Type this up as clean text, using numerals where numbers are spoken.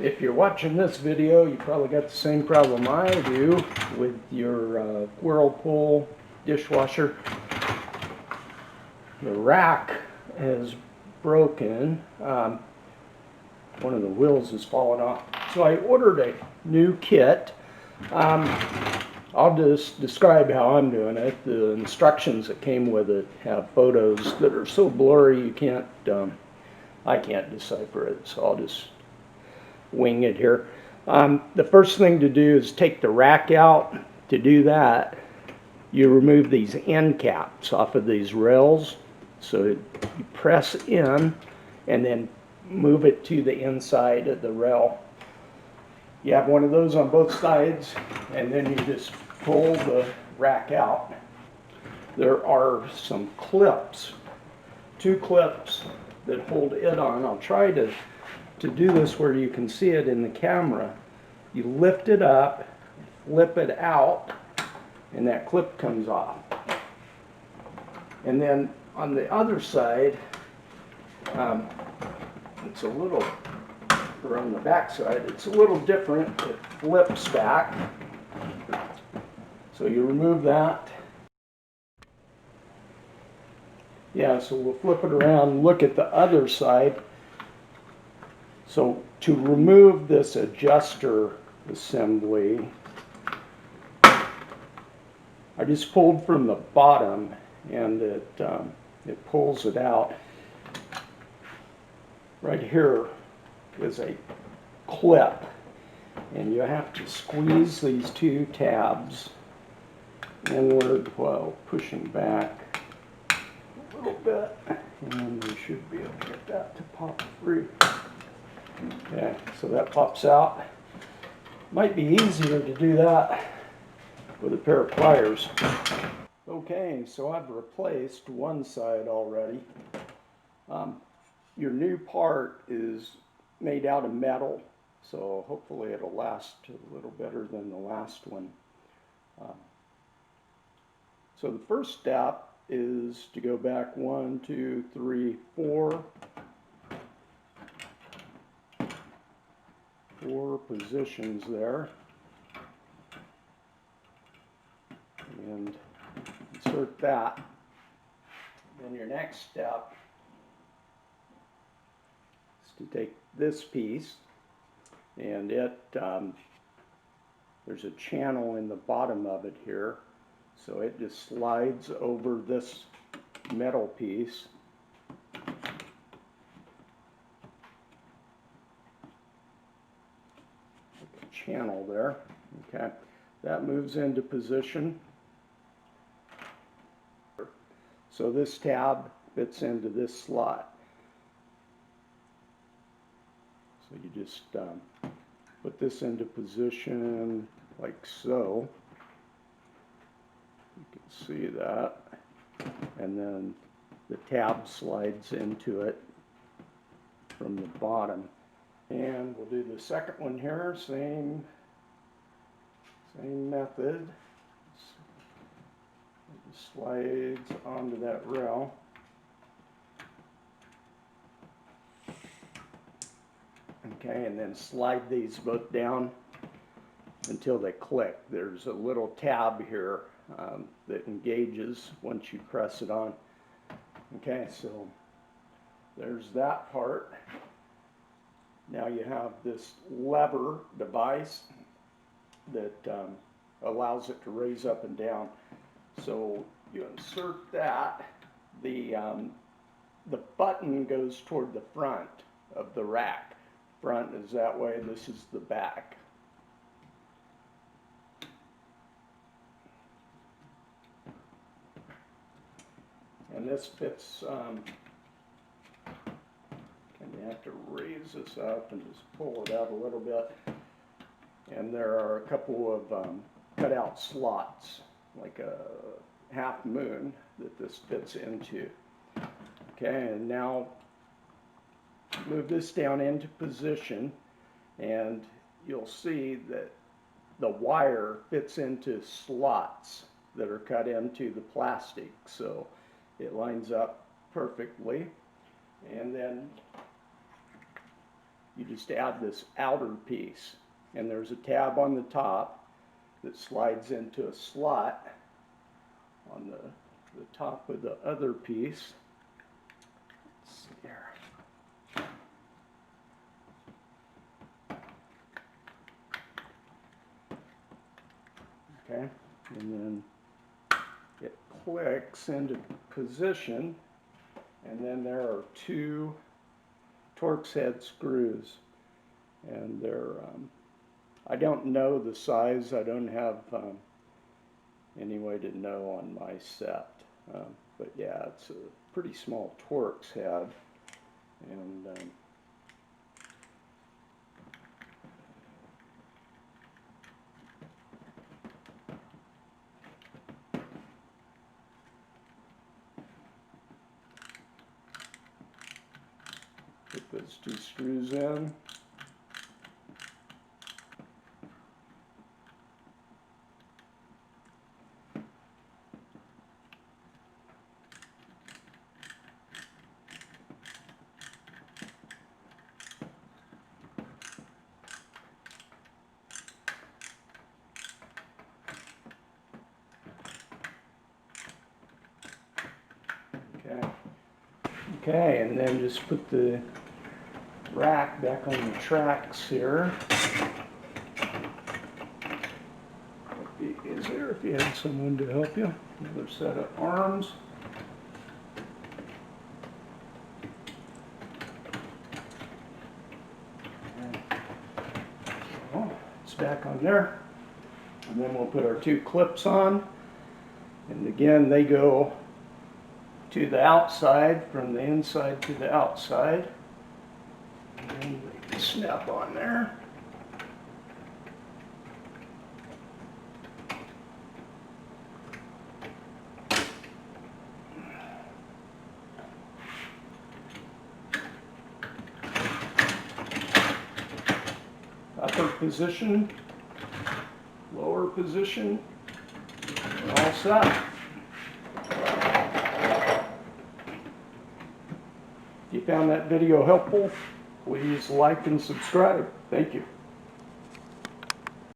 If you're watching this video, you probably got the same problem I do with your Whirlpool dishwasher. The rack is broken. One of the wheels is falling off. So I ordered a new kit. I'll just describe how I'm doing it. The instructions that came with it have photos that are so blurry you can't, I can't decipher it, so I'll just wing it here. The first thing to do is take the rack out. To do that, you remove these end caps off of these rails. So you press in and then move it to the inside of the rail. You have one of those on both sides, and then you just pull the rack out. There are some clips, two clips that hold it on. I'll try to do this where you can see it in the camera. You lift it up, flip it out, and that clip comes off. And then on the other side, it's a little, or on the back side, it's a little different. It flips back. So you remove that. Yeah, so we'll flip it around, look at the other side. So to remove this adjuster assembly, I just pulled from the bottom and it pulls it out. Right here is a clip, and you have to squeeze these two tabs inward while pushing back a little bit, and we should be able to get that to pop free. Okay, so that pops out. Might be easier to do that with a pair of pliers. Okay, so I've replaced one side already. Your new part is made out of metal, so hopefully it'll last a little better than the last one. So the first step is to go back 1, 2, 3, 4. 4 positions there. And insert that. Then your next step is to take this piece, and there's a channel in the bottom of it here, so it just slides over this metal piece. Channel there. Okay, that moves into position. So this tab fits into this slot. So you just put this into position like so. You can see that. And then the tab slides into it from the bottom. And we'll do the second one here, same method. It just slides onto that rail. Okay, and then slide these both down until they click. There's a little tab here that engages once you press it on. Okay, so there's that part. Now you have this lever device that allows it to raise up and down. So you insert that. The button goes toward the front of the rack. Front is that way, this is the back. And this fits, you have to raise this up and just pull it out a little bit. And there are a couple of cutout slots, like a half moon, that this fits into. Okay, and now move this down into position, and you'll see that the wire fits into slots that are cut into the plastic, so it lines up perfectly. And then you just add this outer piece, and there's a tab on the top that slides into a slot on the top of the other piece. Let's see here. Okay, and then it clicks into position, and then there are two Torx head screws, and they're I don't know the size. I don't have any way to know on my set, but yeah, it's a pretty small Torx head, and put those two screws in. Okay, and then just put the rack back on the tracks here. It'd be easier if you had someone to help you. Another set of arms. So it's back on there. And then we'll put our two clips on. And again, they go to the outside, from the inside to the outside. And then they snap on there. Upper position, lower position, all set. If you found that video helpful, please like and subscribe. Thank you.